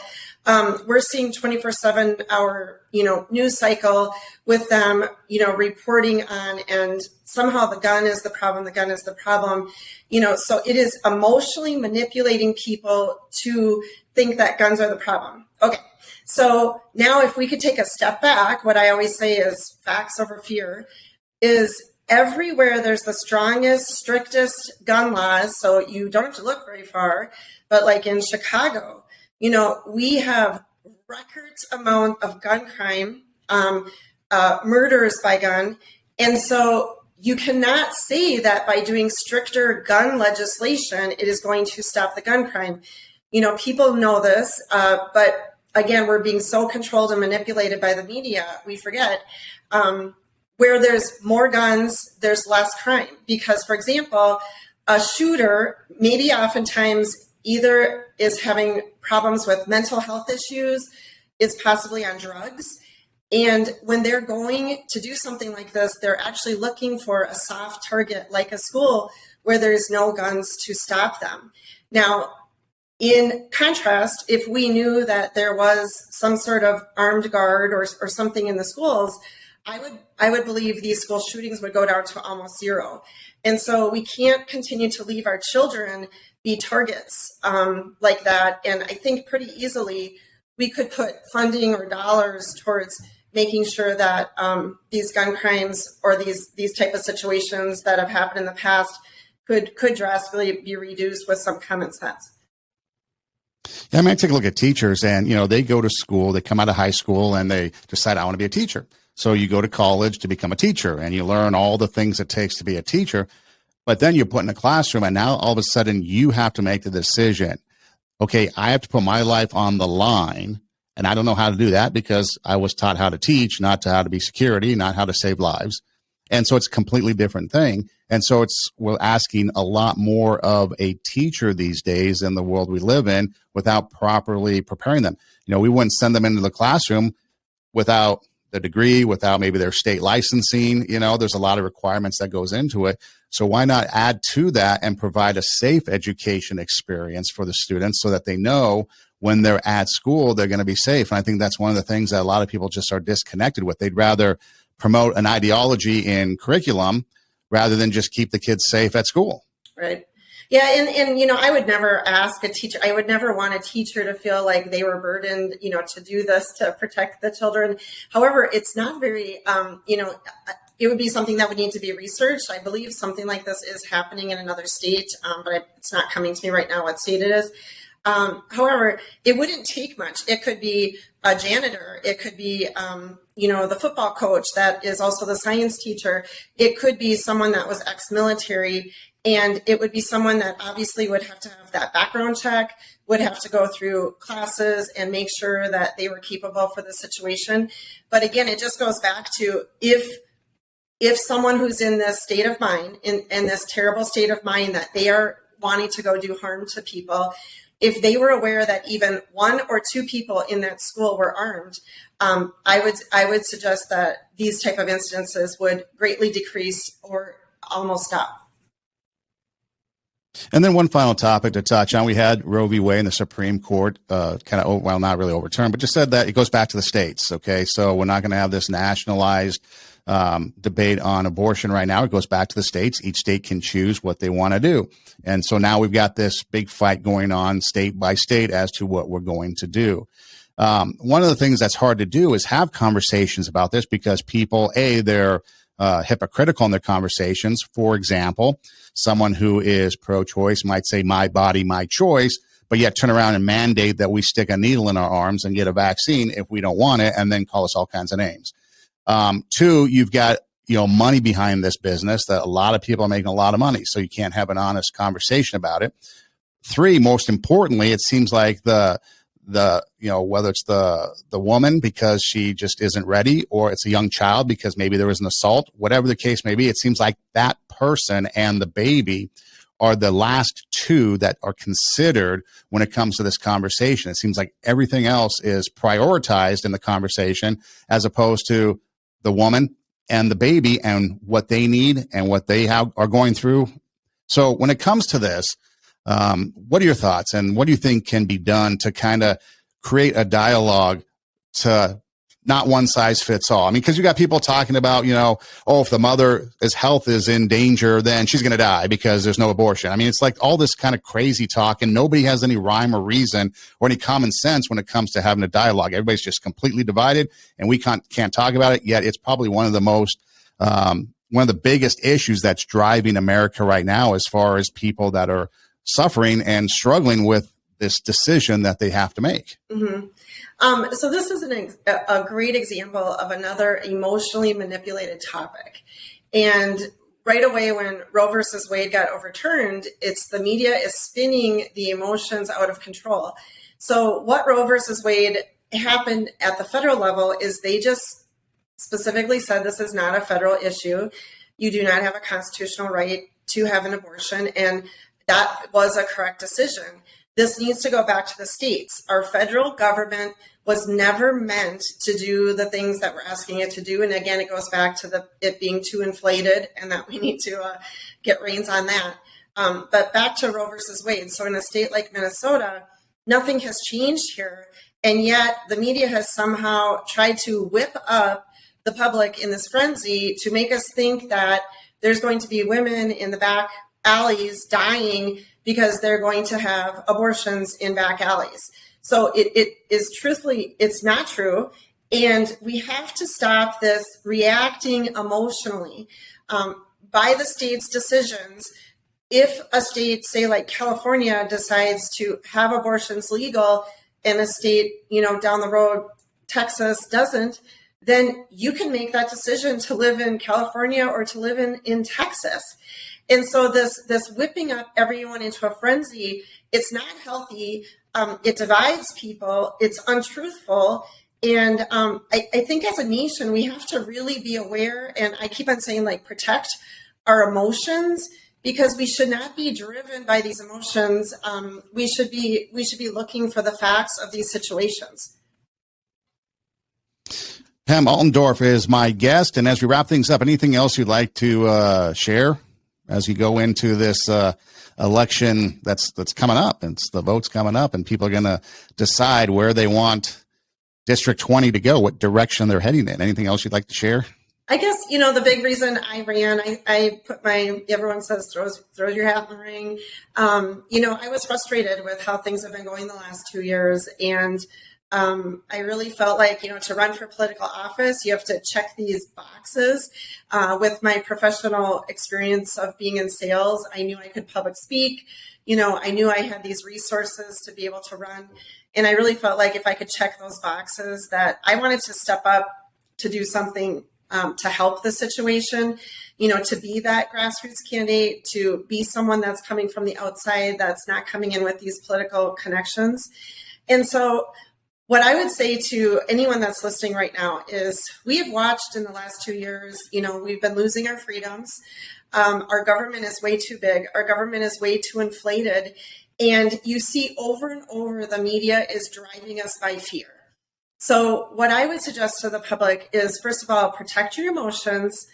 we're seeing 24/7 hour, news cycle with them, reporting on, and somehow the gun is the problem. The gun is the problem. So it is emotionally manipulating people to think that guns are the problem. Okay. So now if we could take a step back, what I always say is facts over fear is everywhere there's the strongest, strictest gun laws. So you don't have to look very far, but like in Chicago, we have records amount of gun crime, murders by gun. And so you cannot say that by doing stricter gun legislation, it is going to stop the gun crime. People know this, but again, we're being so controlled and manipulated by the media, we forget. Where there's more guns, there's less crime. Because, for example, a shooter maybe oftentimes either is having problems with mental health issues, is possibly on drugs. And when they're going to do something like this, they're actually looking for a soft target like a school where there's no guns to stop them. Now, in contrast, if we knew that there was some sort of armed guard or something in the schools, I would believe these school shootings would go down to almost zero. And so we can't continue to leave our children be targets like that. And I think pretty easily we could put funding or dollars towards making sure that these gun crimes or these type of situations that have happened in the past could drastically be reduced with some common sense. Yeah, I take a look at teachers and, they go to school, they come out of high school and they decide, I want to be a teacher. So you go to college to become a teacher and you learn all the things it takes to be a teacher. But then you're put in a classroom and now all of a sudden you have to make the decision. Okay, I have to put my life on the line. And I don't know how to do that because I was taught how to teach, not how to be security, not how to save lives. And so it's a completely different thing. And so we're asking a lot more of a teacher these days in the world we live in without properly preparing them. We wouldn't send them into the classroom without the degree, without maybe their state licensing. There's a lot of requirements that goes into it. So why not add to that and provide a safe education experience for the students so that they know when they're at school, they're going to be safe. And I think that's one of the things that a lot of people just are disconnected with. They'd rather promote an ideology in curriculum rather than just keep the kids safe at school. Right. Yeah. And I would never ask a teacher, I would never want a teacher to feel like they were burdened, to do this to protect the children. However, it's not very, it would be something that would need to be researched. I believe something like this is happening in another state, but it's not coming to me right now what state it is. However, it wouldn't take much. It could be a janitor. It could be, the football coach that is also the science teacher. It could be someone that was ex-military, and it would be someone that obviously would have to have that background check, would have to go through classes and make sure that they were capable for the situation. But again, it just goes back to if someone who's in this state of mind, in this terrible state of mind that they are wanting to go do harm to people, if they were aware that even one or two people in that school were armed, I would suggest that these type of instances would greatly decrease or almost stop. And then one final topic to touch on. We had Roe v. Wade in the Supreme Court, not really overturned, but just said that it goes back to the states. Okay, so we're not going to have this nationalized debate on abortion right now. It goes back to the states. Each state can choose what they want to do. And so now we've got this big fight going on state by state as to what we're going to do. One of the things that's hard to do is have conversations about this because people, they're hypocritical in their conversations. For example, someone who is pro-choice might say, my body, my choice, but yet turn around and mandate that we stick a needle in our arms and get a vaccine if we don't want it, and then call us all kinds of names. Two, you've got money behind this business that a lot of people are making a lot of money, so you can't have an honest conversation about it. Three, most importantly, it seems like the whether it's the woman because she just isn't ready, or it's a young child because maybe there was an assault, whatever the case may be, it seems like that person and the baby are the last two that are considered when it comes to this conversation. It seems like everything else is prioritized in the conversation as opposed to the woman and the baby and what they need and what they are going through. So when it comes to this, What are your thoughts, and what do you think can be done to kind of create a dialogue to not one size fits all? I mean, because you got people talking about, if the mother's health is in danger, then she's going to die because there's no abortion. I mean, it's like all this kind of crazy talk, and nobody has any rhyme or reason or any common sense when it comes to having a dialogue. Everybody's just completely divided, and we can't talk about it. Yet it's probably one of the biggest issues that's driving America right now, as far as people that are suffering and struggling with this decision that they have to make. Mm-hmm. So this is a great example of another emotionally manipulated topic. And right away when Roe versus Wade got overturned, it's the media is spinning the emotions out of control. So what Roe versus Wade happened at the federal level is they just specifically said this is not a federal issue. You do not have a constitutional right to have an abortion. And that was a correct decision. This needs to go back to the states. Our federal government was never meant to do the things that we're asking it to do. And again, it goes back to it being too inflated, and that we need to get reins on that. But back to Roe versus Wade. So in a state like Minnesota, nothing has changed here. And yet the media has somehow tried to whip up the public in this frenzy to make us think that there's going to be women in the back alleys dying because they're going to have abortions in back alleys. So it is truthfully, it's not true. And we have to stop this reacting emotionally by the state's decisions. If a state, say like California, decides to have abortions legal and a state, down the road, Texas doesn't, then you can make that decision to live in California or to live in Texas. And so this whipping up everyone into a frenzy, it's not healthy. It divides people. It's untruthful. And I think as a nation, we have to really be aware. And I keep on saying, protect our emotions, because we should not be driven by these emotions. We should be looking for the facts of these situations. Pam Altendorf is my guest. And as we wrap things up, anything else you'd like to share as you go into this election that's coming up? It's the vote's coming up, and people are going to decide where they want District 20 to go, what direction they're heading in. Anything else you'd like to share? I guess, the big reason I ran, I put everyone says throw your hat in the ring. I was frustrated with how things have been going the last 2 years. And I really felt like, to run for political office, you have to check these boxes. With my professional experience of being in sales, I knew I could public speak. I knew I had these resources to be able to run. And I really felt like if I could check those boxes, that I wanted to step up to do something to help the situation, to be that grassroots candidate, to be someone that's coming from the outside, that's not coming in with these political connections. And so what I would say to anyone that's listening right now is we have watched in the last 2 years, we've been losing our freedoms. Our government is way too big. Our government is way too inflated. And you see over and over, the media is driving us by fear. So what I would suggest to the public is, first of all, protect your emotions,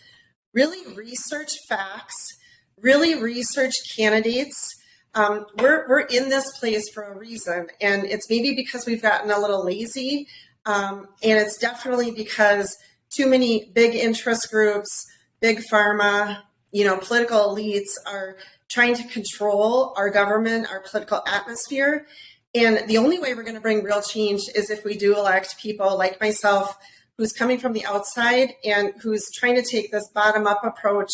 really research facts, really research candidates. We're in this place for a reason, and it's maybe because we've gotten a little lazy, and it's definitely because too many big interest groups, big pharma, political elites are trying to control our government, our political atmosphere. And the only way we're going to bring real change is if we do elect people like myself, who's coming from the outside and who's trying to take this bottom-up approach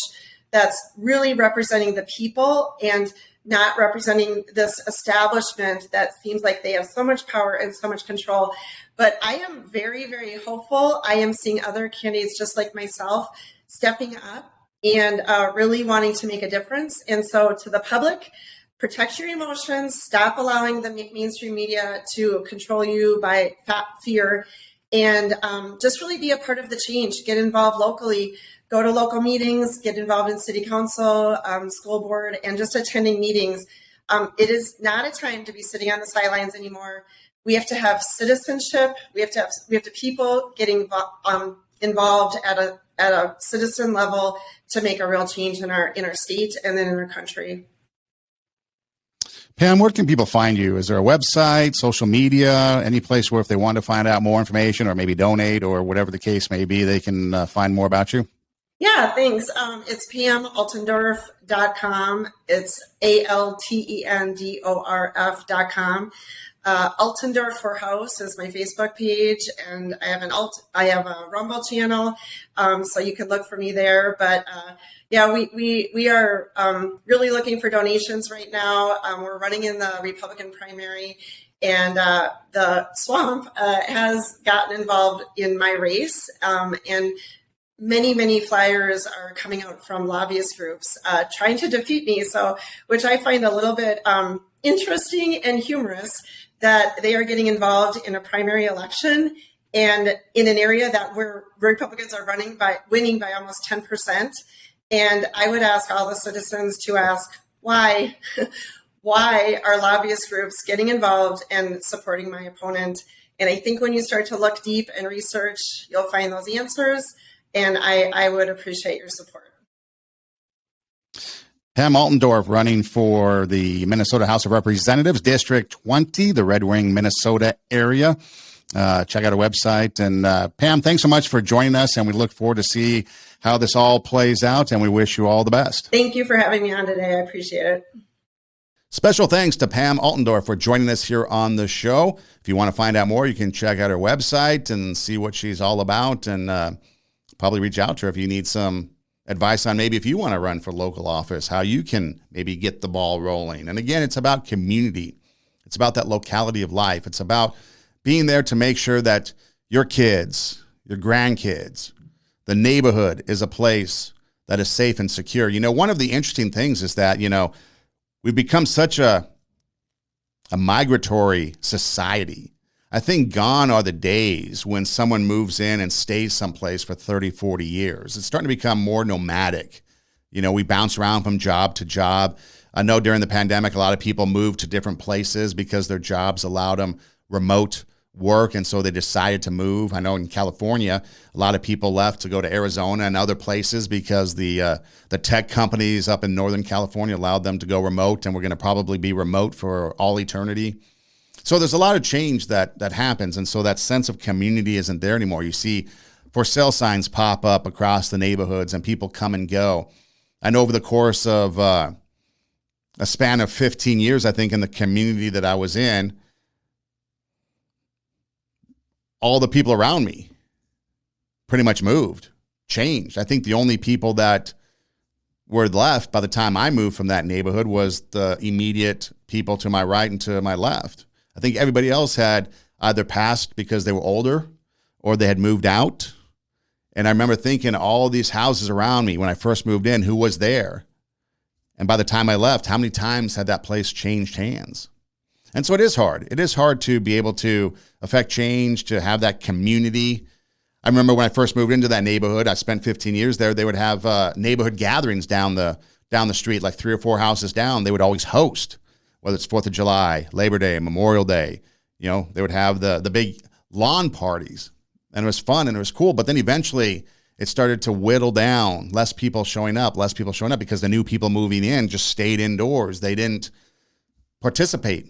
that's really representing the people and not representing this establishment that seems like they have so much power and so much control. But I am very, very hopeful. I am seeing other candidates just like myself stepping up and really wanting to make a difference. And so to the public, protect your emotions, stop allowing the mainstream media to control you by fear, and just really be a part of the change. Get involved locally. Go to local meetings, get involved in city council, school board, and just attending meetings. It is not a time to be sitting on the sidelines anymore. We have to have citizenship. We have to people getting involved at a citizen level to make a real change in our state and then in our country. Pam, where can people find you? Is there a website, social media, any place where if they want to find out more information or maybe donate or whatever the case may be, they can find more about you? Yeah, thanks. It's PamAltendorf.com. It's ALTENDORF.com. Altendorf for House is my Facebook page, and I have a Rumble channel, so you can look for me there. But yeah, we are really looking for donations right now. We're running in the Republican primary, and the swamp has gotten involved in my race, and many flyers are coming out from lobbyist groups trying to defeat me. So, which I find a little bit interesting and humorous that they are getting involved in a primary election and in an area that where Republicans are winning by almost 10%. And I would ask all the citizens to ask why, why are lobbyist groups getting involved and supporting my opponent? And I think when you start to look deep and research, you'll find those answers. And I would appreciate your support. Pam Altendorf running for the Minnesota House of Representatives, District 20, the Red Wing, Minnesota area. Check out our website. And Pam, thanks so much for joining us, and we look forward to see how this all plays out, and we wish you all the best. Thank you for having me on today. I appreciate it. Special thanks to Pam Altendorf for joining us here on the show. If you want to find out more, you can check out her website and see what she's all about, and probably reach out to her if you need some advice on maybe if you want to run for local office, how you can maybe get the ball rolling. And again, it's about community. It's about that locality of life. It's about being there to make sure that your kids, your grandkids, the neighborhood is a place that is safe and secure. You know, one of the interesting things is that, you know, we've become such a migratory society. I think gone are the days when someone moves in and stays someplace for 30, 40 years. It's starting to become more nomadic. You know, we bounce around from job to job. I know during the pandemic, a lot of people moved to different places because their jobs allowed them remote work, and so they decided to move. I know in California, a lot of people left to go to Arizona and other places because the tech companies up in Northern California allowed them to go remote, and we're going to probably be remote for all eternity. So there's a lot of change that happens, and so that sense of community isn't there anymore. You see for sale signs pop up across the neighborhoods, and people come and go. And over the course of a span of 15 years, I think, in the community that I was in, all the people around me pretty much moved, changed. I think the only people that were left by the time I moved from that neighborhood was the immediate people to my right and to my left. I think everybody else had either passed because they were older or they had moved out. And I remember thinking all these houses around me when I first moved in, who was there? And by the time I left, how many times had that place changed hands? And so it is hard. It is hard to be able to affect change, to have that community. I remember when I first moved into that neighborhood, I spent 15 years there, they would have neighborhood gatherings down the street, like 3 or 4 houses down. They would always host, whether it's 4th of July, Labor Day, Memorial Day. You know, they would have the big lawn parties, and it was fun and it was cool. But then eventually it started to whittle down, less people showing up because the new people moving in just stayed indoors. They didn't participate.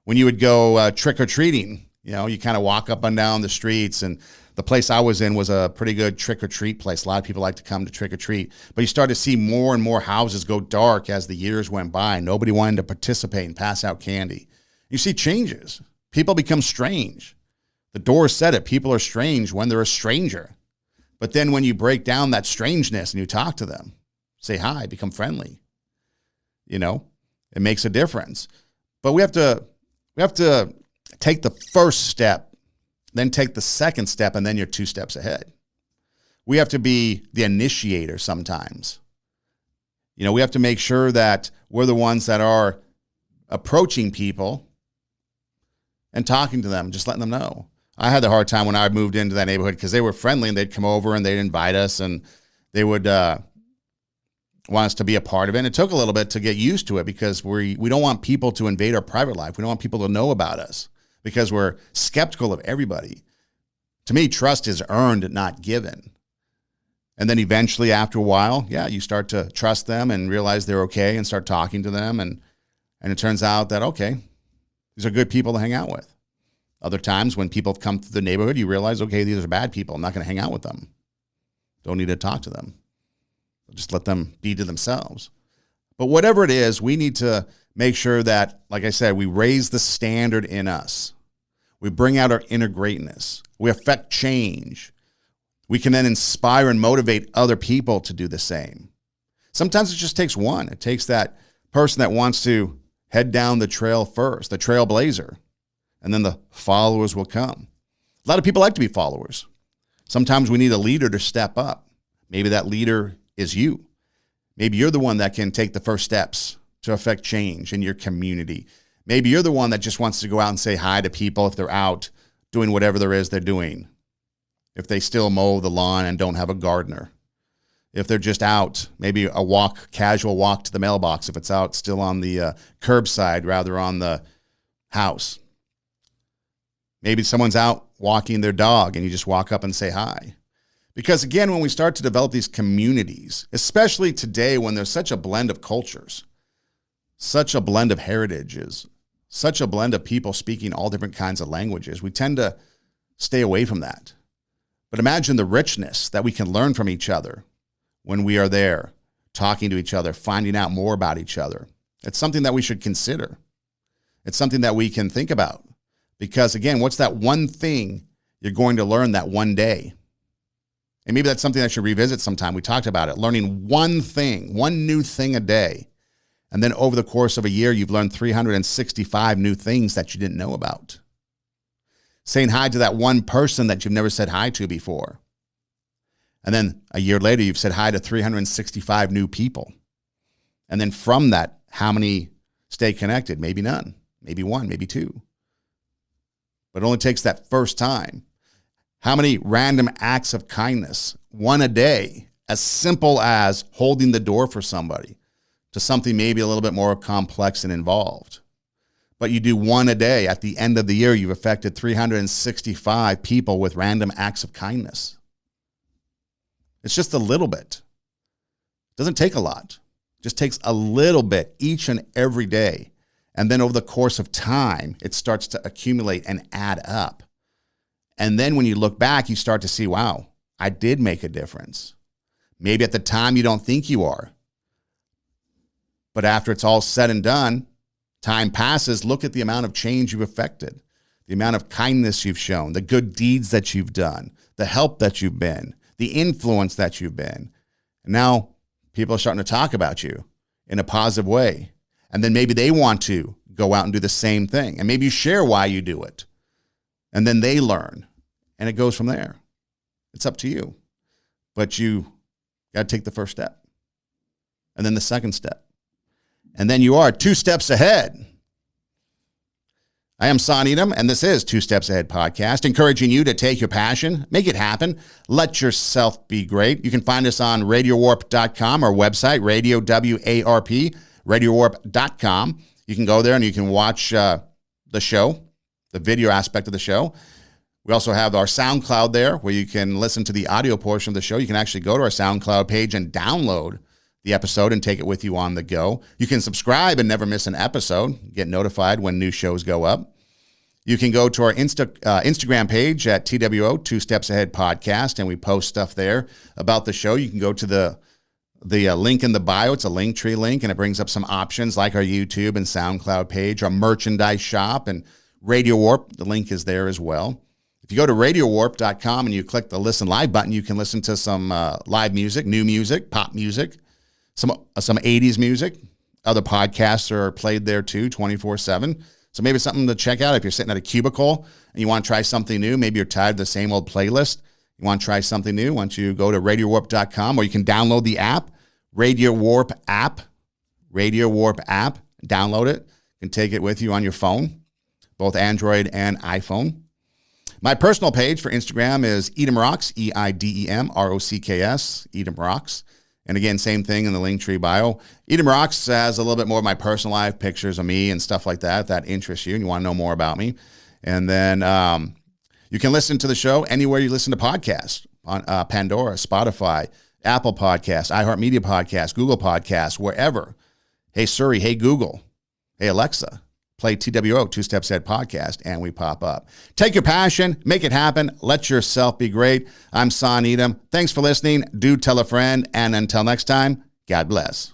When you would go trick-or-treating, you know, you kind of walk up and down the streets, and the place I was in was a pretty good trick-or-treat place. A lot of people like to come to trick-or-treat. But you start to see more and more houses go dark as the years went by. Nobody wanted to participate and pass out candy. You see changes. People become strange. The Doors said it. People are strange when they're a stranger. But then when you break down that strangeness and you talk to them, say hi, become friendly, you know, it makes a difference. But we have to take the first step, then take the second step, and then you're 2 steps ahead. We have to be the initiator sometimes. You know, we have to make sure that we're the ones that are approaching people and talking to them, just letting them know. I had the hard time when I moved into that neighborhood because they were friendly and they'd come over and they'd invite us and they would want us to be a part of it. And it took a little bit to get used to it because we don't want people to invade our private life. We don't want people to know about us because we're skeptical of everybody. To me, trust is earned, not given. And then eventually after a while, yeah, you start to trust them and realize they're okay and start talking to them. And And it turns out that, okay, these are good people to hang out with. Other times when people come through the neighborhood, you realize, okay, these are bad people. I'm not going to hang out with them. Don't need to talk to them. Just let them be to themselves. But whatever it is, we need to make sure that, like I said, we raise the standard in us. We bring out our inner greatness. We affect change. We can then inspire and motivate other people to do the same. Sometimes it just takes one. It takes that person that wants to head down the trail first, the trailblazer, and then the followers will come. A lot of people like to be followers. Sometimes we need a leader to step up. Maybe that leader is you. Maybe you're the one that can take the first steps to affect change in your community. Maybe you're the one that just wants to go out and say hi to people if they're out doing whatever there is they're doing. If they still mow the lawn and don't have a gardener. If they're just out, maybe a walk, casual walk to the mailbox, if it's out still on the curbside rather on the house. Maybe someone's out walking their dog and you just walk up and say hi. Because again, when we start to develop these communities, especially today when there's such a blend of cultures, such a blend of heritages, such a blend of people speaking all different kinds of languages, we tend to stay away from that. But imagine the richness that we can learn from each other when we are there, talking to each other, finding out more about each other. It's something that we should consider. It's something that we can think about. Because again, what's that one thing you're going to learn that one day? And maybe that's something I should revisit sometime. We talked about it, learning one thing, one new thing a day. And then over the course of a year, you've learned 365 new things that you didn't know about. Saying hi to that one person that you've never said hi to before. And then a year later, you've said hi to 365 new people. And then from that, how many stay connected? Maybe none, maybe one, maybe two. But it only takes that first time. How many random acts of kindness, one a day, as simple as holding the door for somebody, to something maybe a little bit more complex and involved. But you do one a day. At the end of the year, you've affected 365 people with random acts of kindness. It's just a little bit. It doesn't take a lot. It just takes a little bit each and every day. And then over the course of time, it starts to accumulate and add up. And then when you look back, you start to see, wow, I did make a difference. Maybe at the time you don't think you are. But after it's all said and done, time passes, look at the amount of change you've affected, the amount of kindness you've shown, the good deeds that you've done, the help that you've been, the influence that you've been. And now people are starting to talk about you in a positive way. And then maybe they want to go out and do the same thing. And maybe you share why you do it. And then they learn. And it goes from there. It's up to you. But you got to take the first step. And then the second step. And then you are 2 steps ahead. I am Son Edom, and this is 2 Steps Ahead podcast, encouraging you to take your passion, make it happen, let yourself be great. You can find us on radiowarp.com, our website, radio, W-A-R-P, radiowarp.com. You can go there and you can watch the show, the video aspect of the show. We also have our SoundCloud there where you can listen to the audio portion of the show. You can actually go to our SoundCloud page and download the episode and take it with you on the go. You can subscribe and never miss an episode, get notified when new shows go up. You can go to our Instagram page at TWO, 2 Steps Ahead Podcast, and we post stuff there about the show. You can go to the link in the bio. It's a Linktree link, and it brings up some options like our YouTube and SoundCloud page, our merchandise shop, and Radio Warp. The link is there as well. If you go to radiowarp.com and you click the Listen Live button, you can listen to some live music, new music, pop music, some 80s music. Other podcasts are played there too, 24/7. So maybe something to check out if you're sitting at a cubicle and you want to try something new. Maybe you're tired of the same old playlist. You want to try something new? Why don't you go to radiowarp.com, or you can download the app, Radio Warp app, download it. You can take it with you on your phone, both Android and iPhone. My personal page for Instagram is Edom Rocks, EIDEM-ROCKS, Edom Rocks. And again, same thing in the Linktree bio. Edom Rocks has a little bit more of my personal life, pictures of me and stuff like that, if that interests you and you want to know more about me. And then you can listen to the show anywhere you listen to podcasts, on Pandora, Spotify, Apple Podcasts, iHeartMedia Podcasts, Google Podcasts, wherever. Hey Siri, hey Google, Hey, Alexa, play TWO, Two Steps Ahead podcast, and we pop up. Take your passion, make it happen. Let yourself be great. I'm Son Edom. Thanks for listening. Do tell a friend. And until next time, God bless.